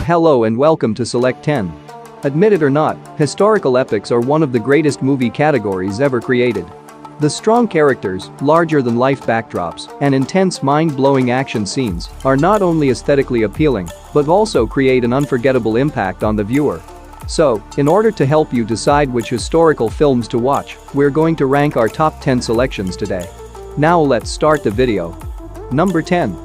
Hello and welcome to Select 10. Admit it or not, historical epics are one of the greatest movie categories ever created. The strong characters, larger-than-life backdrops, and intense mind-blowing action scenes are not only aesthetically appealing, but also create an unforgettable impact on the viewer. So, in order to help you decide which historical films to watch, we're going to rank our top 10 selections today. Now let's start the video. Number 10.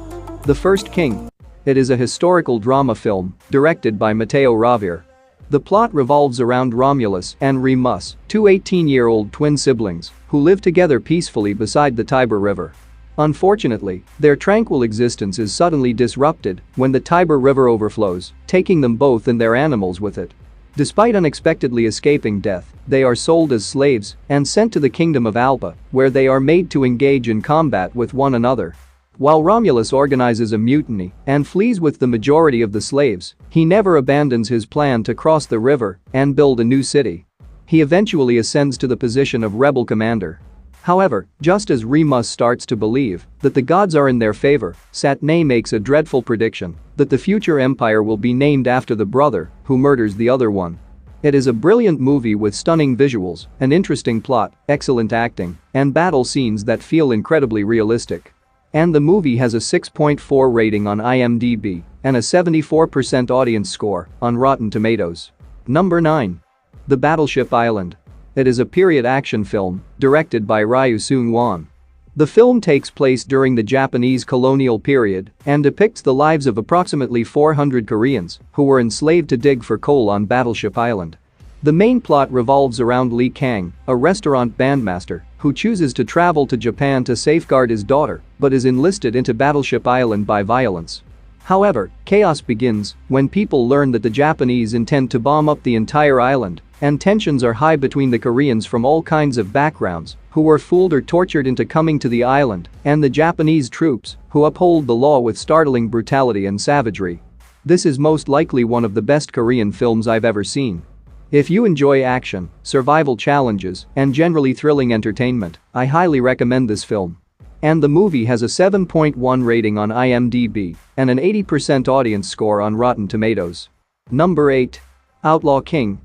The First King. It is a historical drama film, directed by Matteo Ravir. The plot revolves around Romulus and Remus, two 18-year-old twin siblings, who live together peacefully beside the Tiber River. Unfortunately, their tranquil existence is suddenly disrupted when the Tiber River overflows, taking them both and their animals with it. Despite unexpectedly escaping death, they are sold as slaves and sent to the kingdom of Alba, where they are made to engage in combat with one another. While Romulus organizes a mutiny and flees with the majority of the slaves, he never abandons his plan to cross the river and build a new city. He eventually ascends to the position of rebel commander. However, just as Remus starts to believe that the gods are in their favor, Satne makes a dreadful prediction that the future empire will be named after the brother who murders the other one. It is a brilliant movie with stunning visuals, an interesting plot, excellent acting, and battle scenes that feel incredibly realistic. And the movie has a 6.4 rating on IMDb and a 74% audience score on Rotten Tomatoes. Number 9. The Battleship Island. It is a period action film directed by Ryu Seung-won. The film takes place during the Japanese colonial period and depicts the lives of approximately 400 Koreans who were enslaved to dig for coal on Battleship Island. The main plot revolves around Lee Kang, a restaurant bandmaster who chooses to travel to Japan to safeguard his daughter but is enlisted into Battleship Island by violence. However, chaos begins when people learn that the Japanese intend to bomb up the entire island, and tensions are high between the Koreans from all kinds of backgrounds who were fooled or tortured into coming to the island and the Japanese troops who uphold the law with startling brutality and savagery. This is most likely one of the best Korean films I've ever seen. If you enjoy action, survival challenges, and generally thrilling entertainment, I highly recommend this film. And the movie has a 7.1 rating on IMDb and an 80% audience score on Rotten Tomatoes. Number 8. Outlaw King.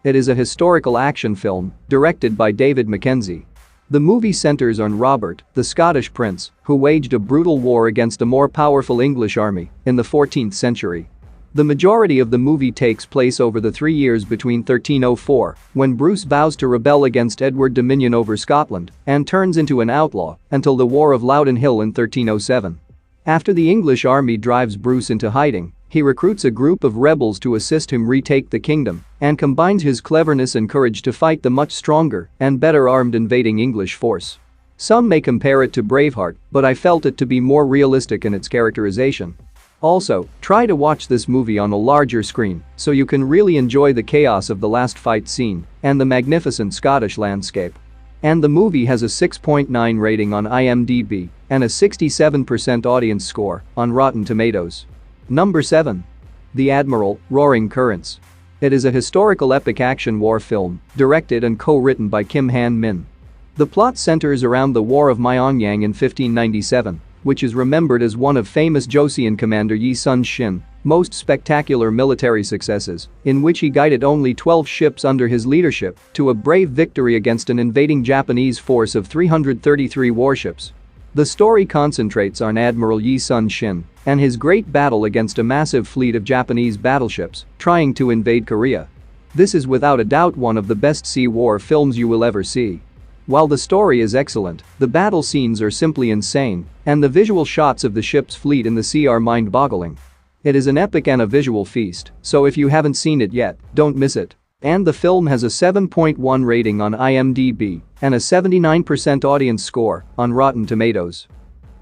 It is a historical action film directed by David Mackenzie. The movie centers on Robert, the Scottish prince, who waged a brutal war against a more powerful English army in the 14th century. The majority of the movie takes place over the 3 years between 1304, when Bruce vows to rebel against Edward's dominion over Scotland and turns into an outlaw, until the War of Loudon Hill in 1307. After the English army drives Bruce into hiding, he recruits a group of rebels to assist him retake the kingdom and combines his cleverness and courage to fight the much stronger and better armed invading English force. Some may compare it to Braveheart, but I felt it to be more realistic in its characterization. Also, try to watch this movie on a larger screen so you can really enjoy the chaos of the last fight scene and the magnificent Scottish landscape. And the movie has a 6.9 rating on IMDb and a 67% audience score on Rotten Tomatoes. Number 7. The Admiral, Roaring Currents. It is a historical epic action war film directed and co-written by Kim Han-min. The plot centers around the War of Myeongyang in 1597. Which is remembered as one of famous Joseon commander Yi Sun-shin's most spectacular military successes, in which he guided only 12 ships under his leadership to a brave victory against an invading Japanese force of 333 warships. The story concentrates on Admiral Yi Sun-shin and his great battle against a massive fleet of Japanese battleships trying to invade Korea. This is without a doubt one of the best sea war films you will ever see. While the story is excellent, the battle scenes are simply insane, and the visual shots of the ship's fleet in the sea are mind-boggling. It is an epic and a visual feast, so if you haven't seen it yet, don't miss it. And the film has a 7.1 rating on IMDb and a 79% audience score on Rotten Tomatoes.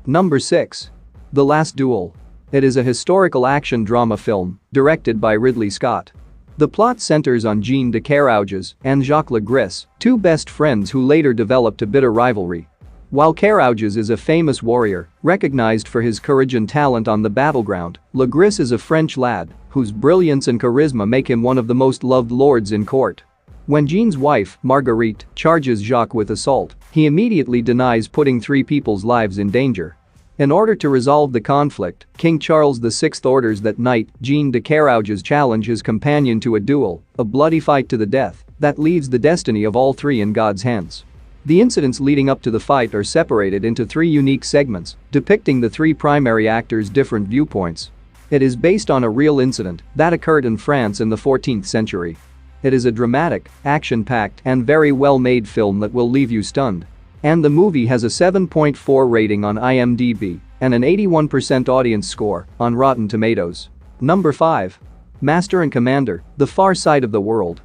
Number 6. The Last Duel. It is a historical action drama film directed by Ridley Scott. The plot centers on Jean de Carauges and Jacques Legris, two best friends who later developed a bitter rivalry. While Carauges is a famous warrior, recognized for his courage and talent on the battleground, Legris is a French lad whose brilliance and charisma make him one of the most loved lords in court. When Jean's wife, Marguerite, charges Jacques with assault, he immediately denies putting 3 people's lives in danger. In order to resolve the conflict, King Charles VI orders that knight Jean de Carouges challenge his companion to a duel, a bloody fight to the death that leaves the destiny of all three in God's hands. The incidents leading up to the fight are separated into three unique segments, depicting the three primary actors' different viewpoints. It is based on a real incident that occurred in France in the 14th century. It is a dramatic, action-packed, and very well-made film that will leave you stunned. And the movie has a 7.4 rating on IMDb and an 81% audience score on Rotten Tomatoes. Number 5. Master and Commander: The Far Side of the World.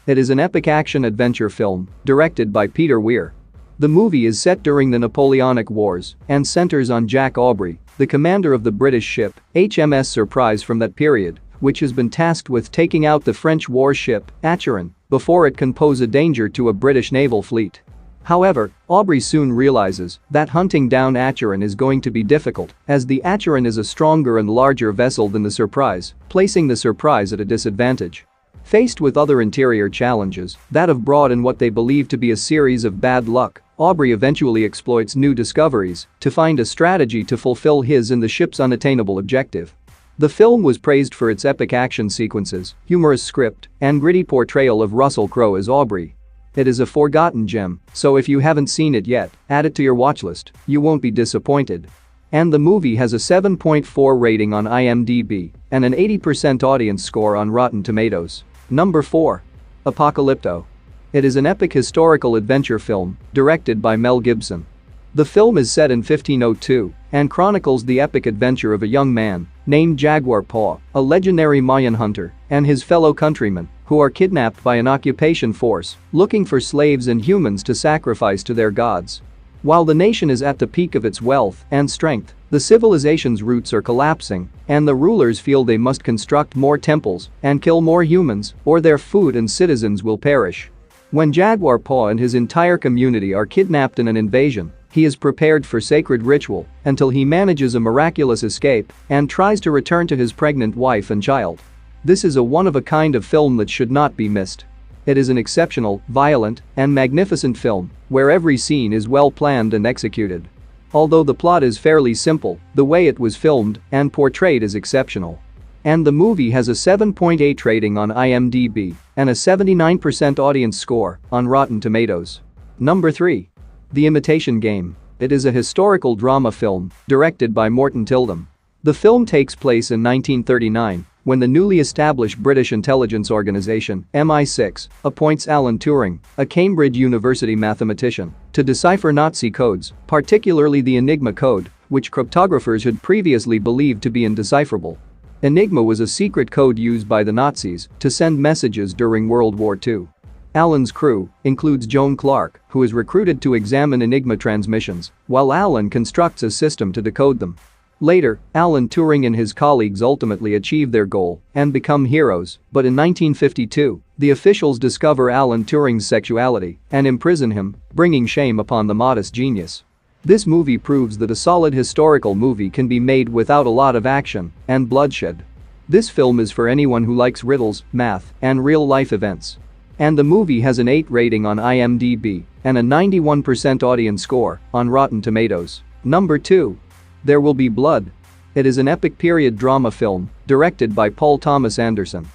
It is an epic action-adventure film directed by Peter Weir. The movie is set during the Napoleonic Wars and centers on Jack Aubrey, the commander of the British ship HMS Surprise from that period, which has been tasked with taking out the French warship Acheron before it can pose a danger to a British naval fleet. However, Aubrey soon realizes that hunting down Acheron is going to be difficult, as the Acheron is a stronger and larger vessel than the Surprise, placing the Surprise at a disadvantage. Faced with other interior challenges that have brought in what they believe to be a series of bad luck, Aubrey eventually exploits new discoveries to find a strategy to fulfill his and the ship's unattainable objective. The film was praised for its epic action sequences, humorous script, and gritty portrayal of Russell Crowe as Aubrey. It is a forgotten gem, so if you haven't seen it yet, add it to your watchlist, you won't be disappointed. And the movie has a 7.4 rating on IMDb and an 80% audience score on Rotten Tomatoes. Number 4. Apocalypto. It is an epic historical adventure film directed by Mel Gibson. The film is set in 1502 and chronicles the epic adventure of a young man named Jaguar Paw, a legendary Mayan hunter, and his fellow countrymen who are kidnapped by an occupation force looking for slaves and humans to sacrifice to their gods. While the nation is at the peak of its wealth and strength, the civilization's roots are collapsing, and the rulers feel they must construct more temples and kill more humans or their food and citizens will perish. When Jaguar Paw and his entire community are kidnapped in an invasion, he is prepared for sacred ritual until he manages a miraculous escape and tries to return to his pregnant wife and child. This is a one-of-a-kind of film that should not be missed. It is an exceptional, violent, and magnificent film where every scene is well planned and executed. Although the plot is fairly simple, the way it was filmed and portrayed is exceptional. And the movie has a 7.8 rating on IMDb and a 79% audience score on Rotten Tomatoes. Number 3. The Imitation Game. It is a historical drama film directed by Morton Tildum. The film takes place in 1939 when the newly established British intelligence organization, MI6, appoints Alan Turing, a Cambridge University mathematician, to decipher Nazi codes, particularly the Enigma code, which cryptographers had previously believed to be indecipherable. Enigma was a secret code used by the Nazis to send messages during World War II. Alan's crew includes Joan Clark, who is recruited to examine Enigma transmissions, while Alan constructs a system to decode them. Later, Alan Turing and his colleagues ultimately achieve their goal and become heroes, but in 1952, the officials discover Alan Turing's sexuality and imprison him, bringing shame upon the modest genius. This movie proves that a solid historical movie can be made without a lot of action and bloodshed. This film is for anyone who likes riddles, math, and real-life events. And the movie has an 8 rating on IMDb and a 91% audience score on Rotten Tomatoes. Number 2. There Will Be Blood. It is an epic period drama film directed by Paul Thomas Anderson.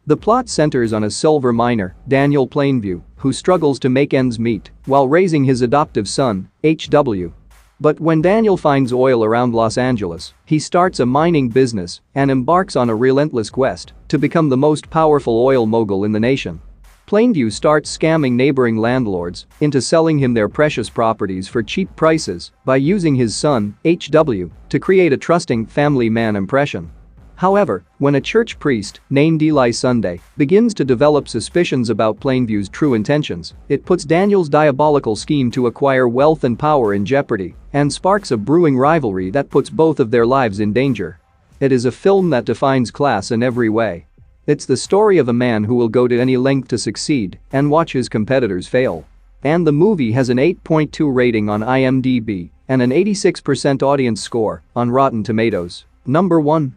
The plot centers on a silver miner, Daniel Plainview, who struggles to make ends meet while raising his adoptive son, H.W. But when Daniel finds oil around Los Angeles, he starts a mining business and embarks on a relentless quest to become the most powerful oil mogul in the nation. Plainview starts scamming neighboring landlords into selling him their precious properties for cheap prices by using his son, H.W., to create a trusting family man impression. However, when a church priest named Eli Sunday begins to develop suspicions about Plainview's true intentions, it puts Daniel's diabolical scheme to acquire wealth and power in jeopardy and sparks a brewing rivalry that puts both of their lives in danger. It is a film that defines class in every way. It's the story of a man who will go to any length to succeed and watch his competitors fail. And the movie has an 8.2 rating on IMDb and an 86% audience score on Rotten Tomatoes. Number 1.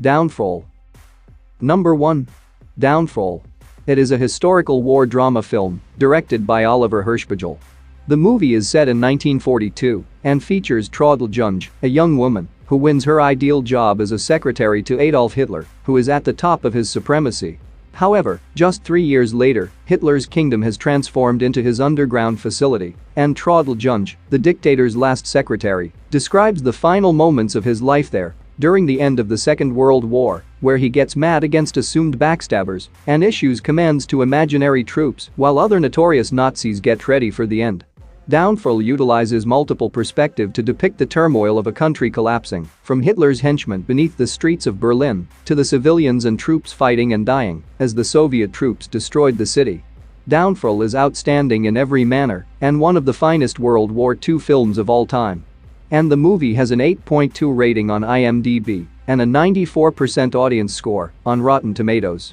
Downfall. Number 1. Downfall. It is a historical war drama film directed by Oliver Hirschbiegel. The movie is set in 1942 and features Traudl Junge, a young woman who wins her ideal job as a secretary to Adolf Hitler, who is at the top of his supremacy. However, just 3 years later, Hitler's kingdom has transformed into his underground facility, and Traudl Junge, the dictator's last secretary, describes the final moments of his life there during the end of the Second World War, where he gets mad against assumed backstabbers and issues commands to imaginary troops while other notorious Nazis get ready for the end. Downfall utilizes multiple perspectives to depict the turmoil of a country collapsing, from Hitler's henchmen beneath the streets of Berlin to the civilians and troops fighting and dying as the Soviet troops destroyed the city. Downfall is outstanding in every manner and one of the finest World War II films of all time. And the movie has an 8.2 rating on IMDb and a 94% audience score on Rotten Tomatoes.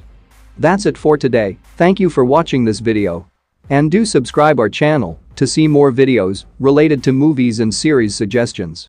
That's it for today. Thank you for watching this video. And do subscribe our channel to see more videos related to movies and series suggestions.